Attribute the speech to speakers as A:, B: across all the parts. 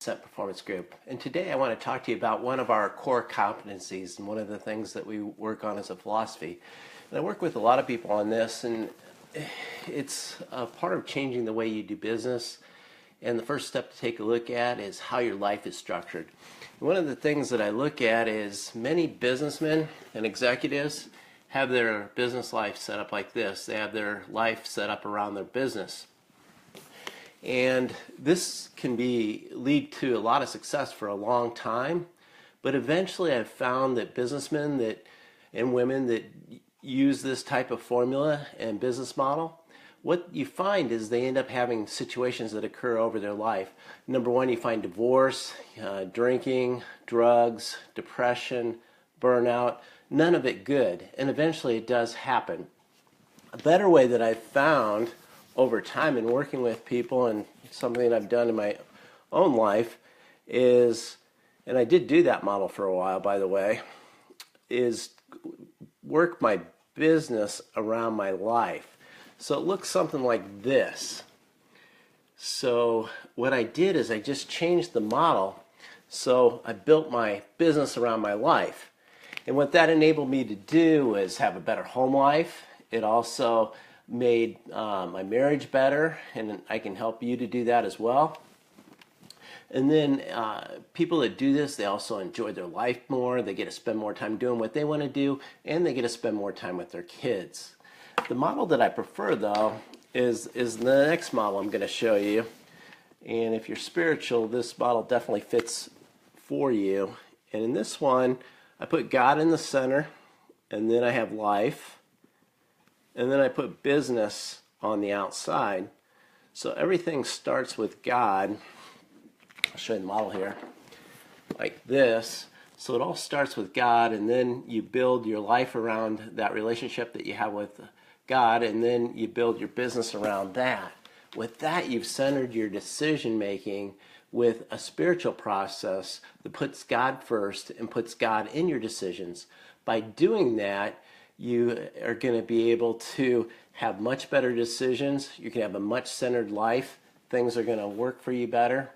A: Ascent Performance Group, and today I want to talk to you about one of our core competencies and one of the things that we work on as a philosophy. And I work with a lot of people on this, and it's a part of changing the way you do business. And the first step to take a look at is how your life is structured. And one of the things that I look at is many businessmen and executives have their business life set up like this. They have their life set up around their business. And this can lead to a lot of success for a long time, but eventually I've found that businessmen and women that use this type of formula and business model, what you find is they end up having situations that occur over their life. Number one, you find divorce, drinking, drugs, depression, burnout, none of it good, and eventually it does happen. A better way that I've found over time in working with people, and something that I've done in my own life is, and I did do that model for a while, by the way, is work my business around my life. So it looks something like this. So what I did is I just changed the model. So I built my business around my life. And what that enabled me to do was have a better home life. It also made my marriage better, and I can help you to do that as well. And then people that do this, they also enjoy their life more. They get to spend more time doing what they want to do, and they get to spend more time with their kids. The model that I prefer, though, is the next model I'm going to show you. And if you're spiritual, this model definitely fits for you. And in this one, I put God in the center, and then I have life. And then I put business on the outside. So everything starts with God. I'll show you the model here, like this. So it all starts with God, and then you build your life around that relationship that you have with God, and then you build your business around that. With that, you've centered your decision making with a spiritual process that puts God first and puts God in your decisions. By doing that, you are going to be able to have much better decisions. You can have a much centered life. Things are going to work for you better.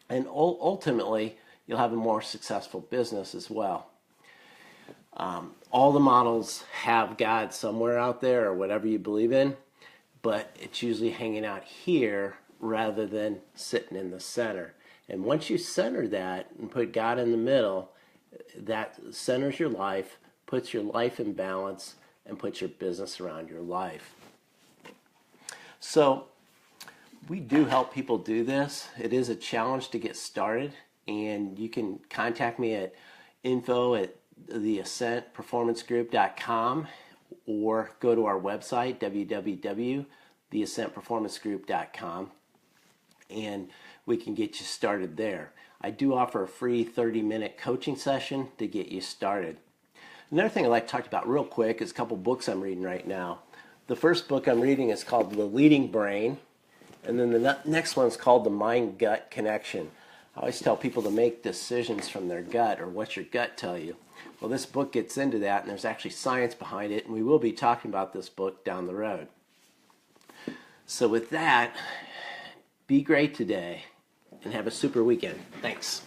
A: And ultimately, you'll have a more successful business as well. All the models have God somewhere out there, or whatever you believe in, but it's usually hanging out here rather than sitting in the center. And once you center that and put God in the middle, that centers your life, puts your life in balance, and puts your business around your life. So we do help people do this. It is a challenge to get started, and you can contact me at info@theascentperformancegroup.com or go to our website, www.theascentperformancegroup.com, and we can get you started there. I do offer a free 30-minute coaching session to get you started. Another thing I'd like to talk about real quick is a couple books I'm reading right now. The first book I'm reading is called The Leading Brain, and then the next one is called The Mind-Gut Connection. I always tell people to make decisions from their gut, or what your gut tell you. Well, this book gets into that, and there's actually science behind it, and we will be talking about this book down the road. So with that, be great today, and have a super weekend. Thanks.